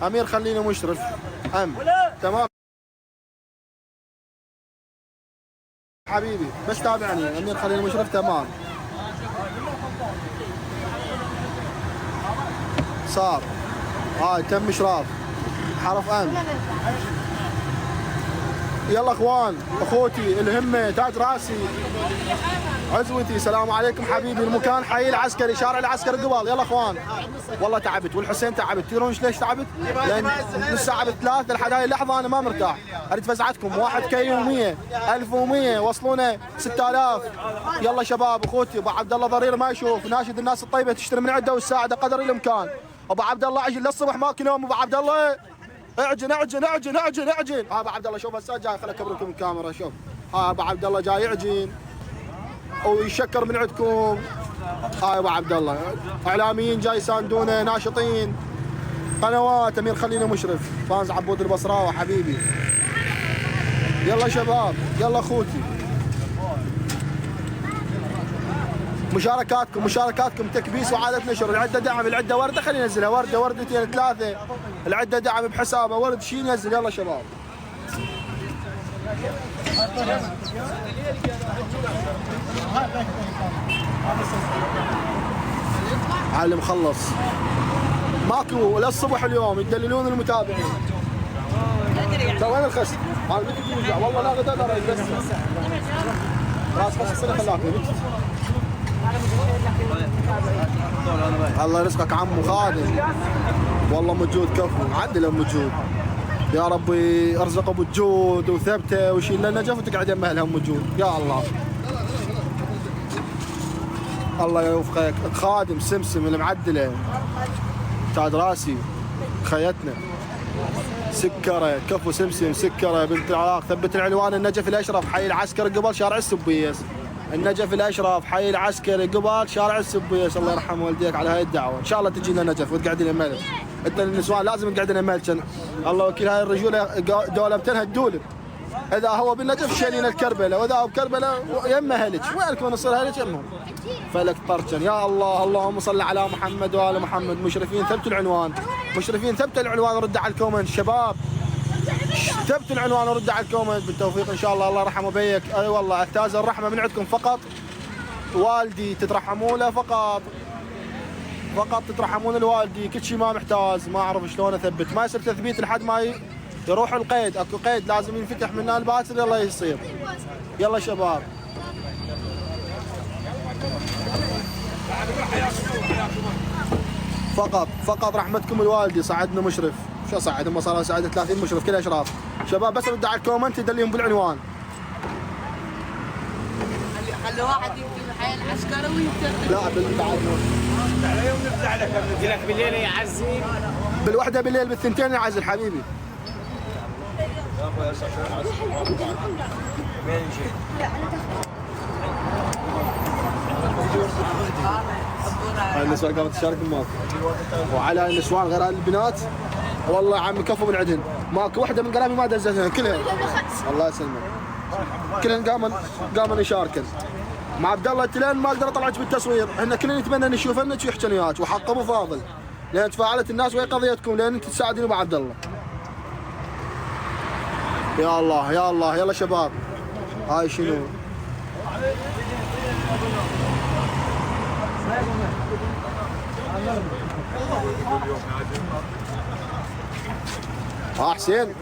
امير خليني مشرف. تمام حبيبي، بس تابعني. امير خليني مشرف. تمام صار. هاي تم اشراف حرف ام. يلا اخوان، اخوتي الهمه تاج راسي عزوتي، السلام عليكم حبيبي. المكان حي العسكري، شارع العسكري قبل. يلا اخوان والله تعبت، والحسين تعبت. تدرون ليش تعبت؟ لان من الساعه 3 لحد هاي اللحظه انا ما مرتاح. اريد فزعتكم 1 كي و100 1100 وصلونا 6000. يلا شباب اخوتي. ابو عبد الله ضرير ما يشوف، ناشد الناس الطيبه تشتري من عنده وتساعده قدر الامكان. ابو عبد الله عجل للصبح ماكو نوم. ابو عبد الله اعجن اعجن اعجن اعجن اعجن. ها ابو عبد الله شوف هسه جاي، خليني اكبر لكم الكاميرا. شوف ها ابو عبد الله جاي يعجن ويشكر من عندكم. هاي ابو عبد الله اعلاميين جاي يساندونا، ناشطين قنوات. امير خلينا مشرف، فانز عبود البصراوي حبيبي. يلا شباب، يلا اخوتي. مشاركاتكم تكبيس وعادة نشر. العده دعم، العده ورده خلينا ننزلها، ورده وردتين ثلاثه. العده دعم بحسابه، ورد شي نزل. يلا شباب. علم خلص ماكو للصبح اليوم يدللون المتابعين. وين الخس؟ والله لا غدا بس راس خس خلاك. الله يرزقك عمو خادم، والله موجود كفو عدل موجود. يا ربي ارزقه بالجود وثبته ويشيل لنا نجف وتقعد يمه لهم موجود. يا الله الله يوفقك. خادم سمسم المعدله تاج راسي خيتنا سكره كفو سمسم سكره بنت العراق. ثبت العنوان النجف الاشرف حي العسكري قبل شارع السبيس. النجف الاشرف حي العسكري قبل شارع السبيس. الله يرحم والديك على هاي الدعوه. ان شاء الله تجينا نجف وتقعد لنا ملك. انت النسوان لازم تقعد لنا ملك. الله وكيل هاي الرجوله دولبتنها الدولب. اذا هو بالنجف شيلين الكربله، واذا هو بكربله يمه هلج. وينكم نصير هلج يمهم فلك طرشن. يا الله اللهم صل على محمد وال محمد. مشرفين ثبتوا العنوان، مشرفين ثبتوا العنوان ورد على الكومنت. شباب ثبتوا العنوان ورد على الكومنت. بالتوفيق ان شاء الله. الله يرحمه بيك. اي والله احتاج الرحمه من عندكم فقط. والدي تترحمون له فقط تترحمون لوالدي. كل شيء ما محتاج، ما اعرف شلون اثبت. ما يصير تثبيت لحد ما يروح القيد. اكو قيد لازم ينفتح من الباكر. يلا يصير. يلا شباب فقط رحمتكم الوالدي. صعدنا مشرف. شو صعد؟ هم صاروا صعد 30 مشرف كل اشراف. شباب بس رد على الكومنت يدليهم بالعنوان. خلي واحد يمكن حي العسكري ويمكن لا بالبعد على يوم نرجع لك نجي لك بالليل يعزي. بالوحده بالليل بالثنتين يعزل حبيبي. هاي النسوان قامت تشارك معك. وعلى النسوان غير البنات والله يا عمي كفو من عندهن. ماكو وحده من قرابي ما دزتهن كلهن. الله يسلمك. كلهن قامن يشاركن. مع عبد الله التلين ما اقدر اطلعك بالتصوير. احنا كلنا نتمنى نشوفنك ويحكي وياك وحق ابو فاضل. لان تفاعلت الناس وهي قضيتكم، لان انت تساعدين ابو عبد الله. يا الله يا الله. يلا شباب هاي شنو؟ حسين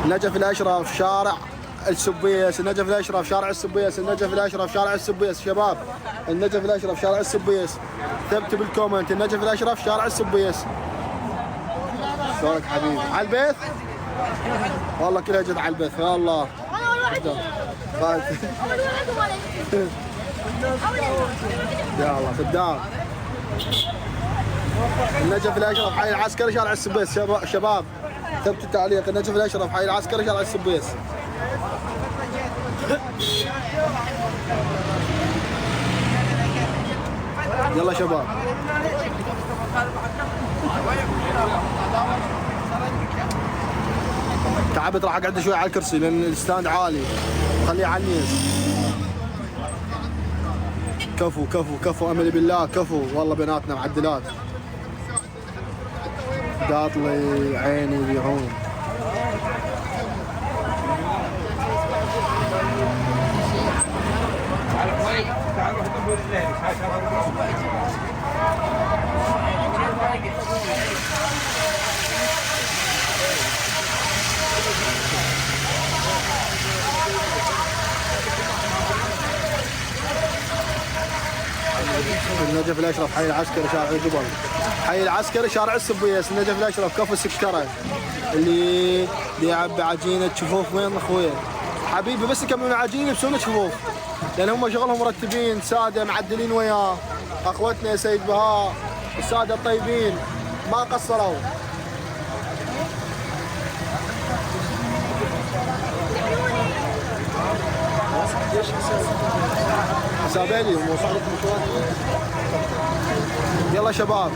النجف الاشرف شارع السبيس. النجف الاشرف شارع السبيس. النجف الاشرف شارع السبيس. شباب النجف الاشرف شارع السبيس. ثبت بالكومنت النجف الاشرف شارع السبيس. شلونك حبيبي؟ على البيت؟ والله كلها جت على البيت. يا الله يا الله خدام. النجف الاشرف حي العسكري شارع السبيس. شباب ثبت التعليق. النجف الاشرف حي العسكري شارع السبيس. يلا شباب تعبت راح اقعد شوي على الكرسي لان الستاند عالي. خليه على النيس. كفو كفو كفو املي بالله كفو. والله بناتنا معدلات. قاطلي عيني يبيعون. النجف الاشرف، حي العسكري، شارع الجبل، حي العسكري، شارع السبيس، النجف الاشرف، كفو سكره اللي يعبي عجينه شفوف. وين اخويا حبيبي؟ بس يكملون عجينه يبسون شفوف، لان هم شغلهم مرتبين ساده معدلين وياه. اخوتنا يا سيد بهاء الساده الطيبين ما قصروا. حسابيلي وموصلك مشوار. يلا شباب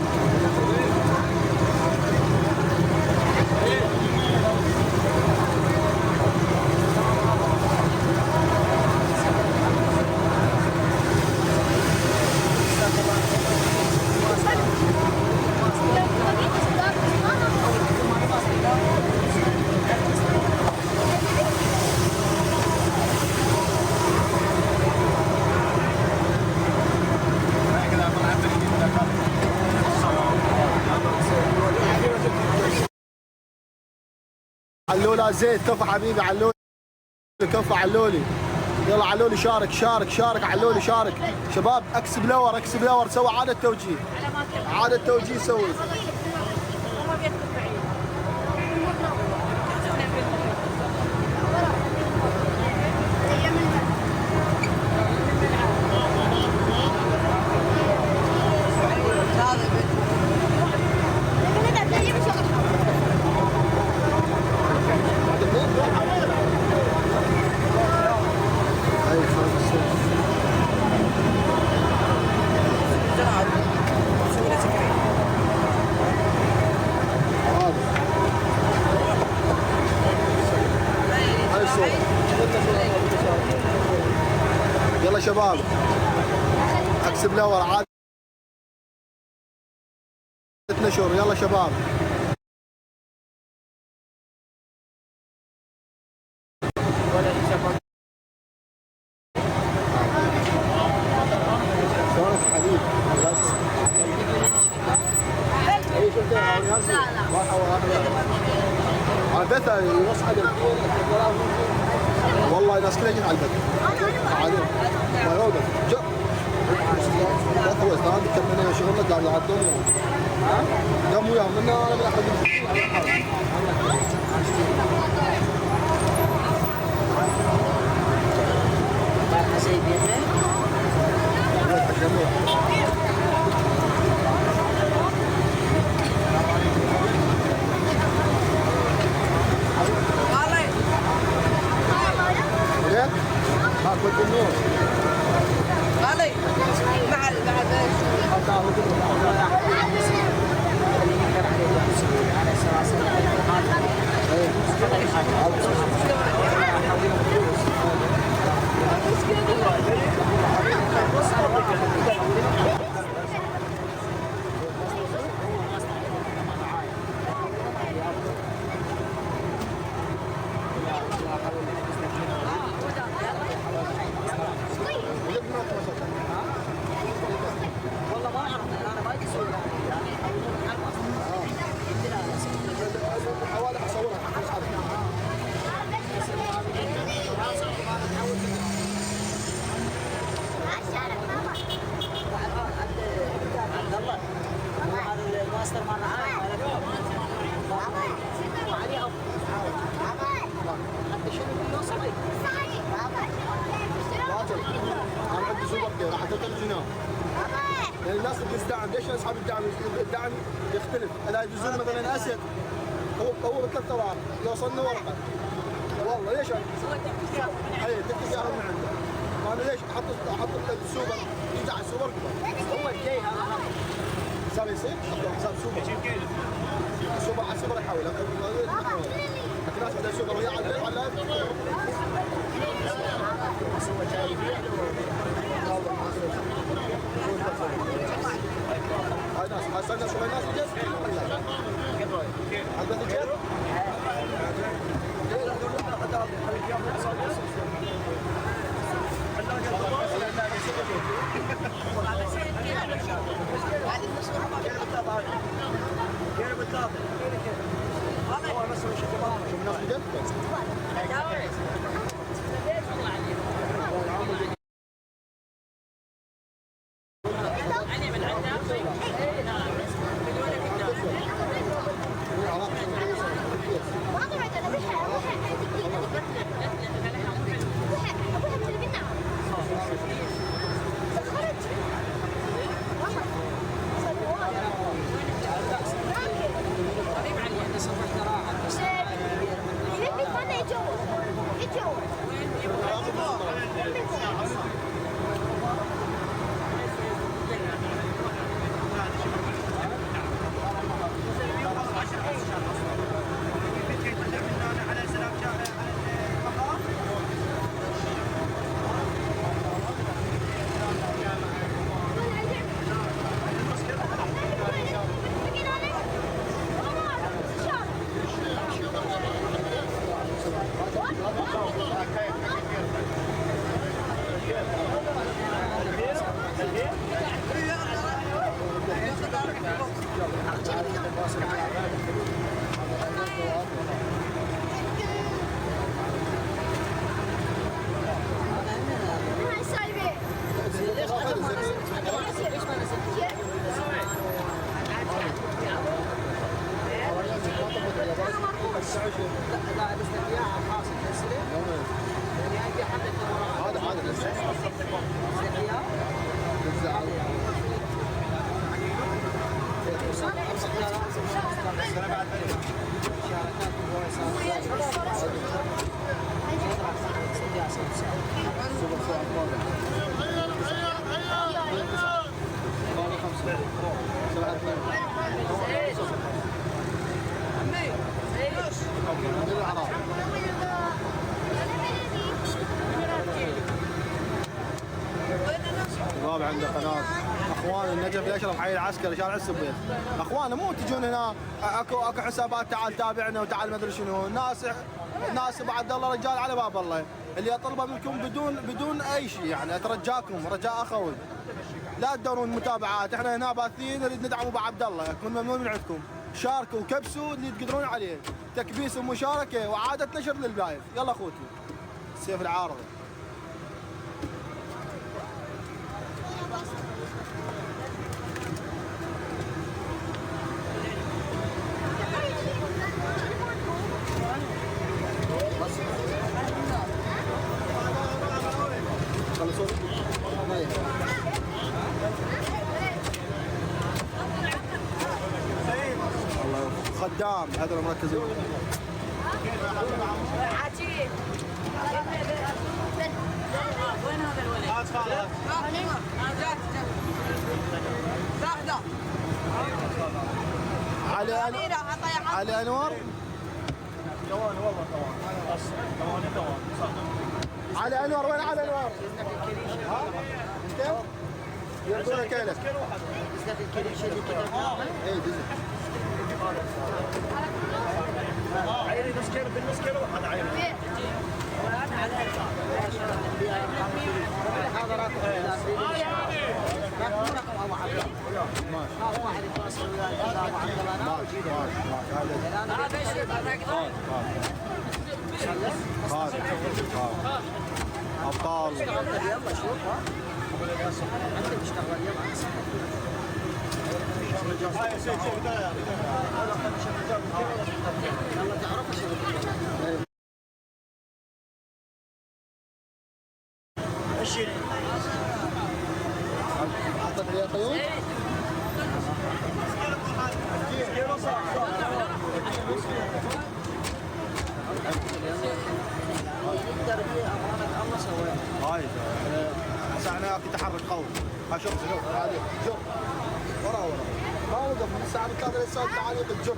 علولا زيت، كفو حبيبي علولي، كفو علولي. يلا علولي شارك شارك شارك علولي شارك. شباب اكس بلور اكس بلور، سوي عادة توجيه، عادة توجيه سوي. يلا شباب اكس بلور عادة نشر. يلا شباب شلونك حبيبي؟ اي شفتها على البث يصعد والله الناس كلها جت على البث عادي ما يوقف جو بث هو استاذ كملنا شغلنا قاعد على الدنيا قام وياهم من انا من احد كنت النور غالي مع يعني الناس اللي تدعم، ليش اصحاب الدعم يختلف؟ اذا يجوزون مثلا اسد هو بثلاث اوراق يوصلنا ورقه والله ليش اي تكتب من عنده. انا ليش احط السوبر يجي على السوبر هو الجاي هذا حساب يصير حساب سوبر السوبر على السوبر يحاول لكن الناس بدها السوبر وهي على هو جاي يبيع هاي ناس هاي صار ناس وهاي ناس جد هذا جد شباب عند قناه اخوان النجف الاشرف حي العسكري شارع السبيط. اخوانا مو تجون هنا اكو حسابات تعال تابعنا وتعال ما ادري شنو. ناس بعد الله رجال على باب الله اللي اطلبه منكم بدون اي شيء يعني اترجاكم رجاء اخوي لا تدورون متابعات. احنا هنا باثين نريد ندعم ابو عبد الله. كن ممنون من عندكم شاركوا وكبسوا اللي تقدرون عليه تكبيس ومشاركه واعاده نشر للبلايف. يلا اخوتي السيف العارضي. خدام هذول مركزين. عجيب. وين هذا الولد؟ علي انور. ثواني والله ثواني علي انور. وين علي انور؟ ها؟ كيف؟ يردون كيلك. اي دزي. عيني نص كيلو بالنص كيلو واحد عيني. ابطال. يلا شوف ها. انت بتشتغل يلا تعرف ايش اعطيك لي قيود. هاي هسه احنا في تحرك قوي. ها شوف هذه جر ورا ما وقف من الساعه 3 للساعه تعالي بالجر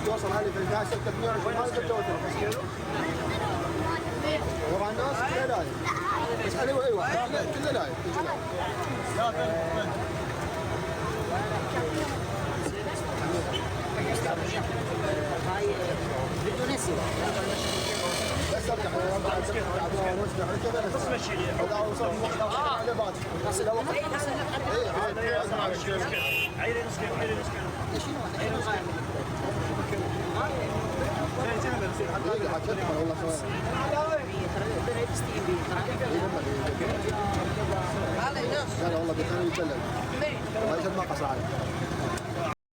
توصل هذه في النهايه 620 ما يقدر توصل ورا الناس كلها لايف. بس ايوه كلها لايف. يصير بس ارجع بس مشي اذا وصلت على بات بس لو وقت اي عيري نص كيلو عيري نص كيلو عيري نص كيلو لا والله بيخليه يتبلل ما يشد ما قص عليه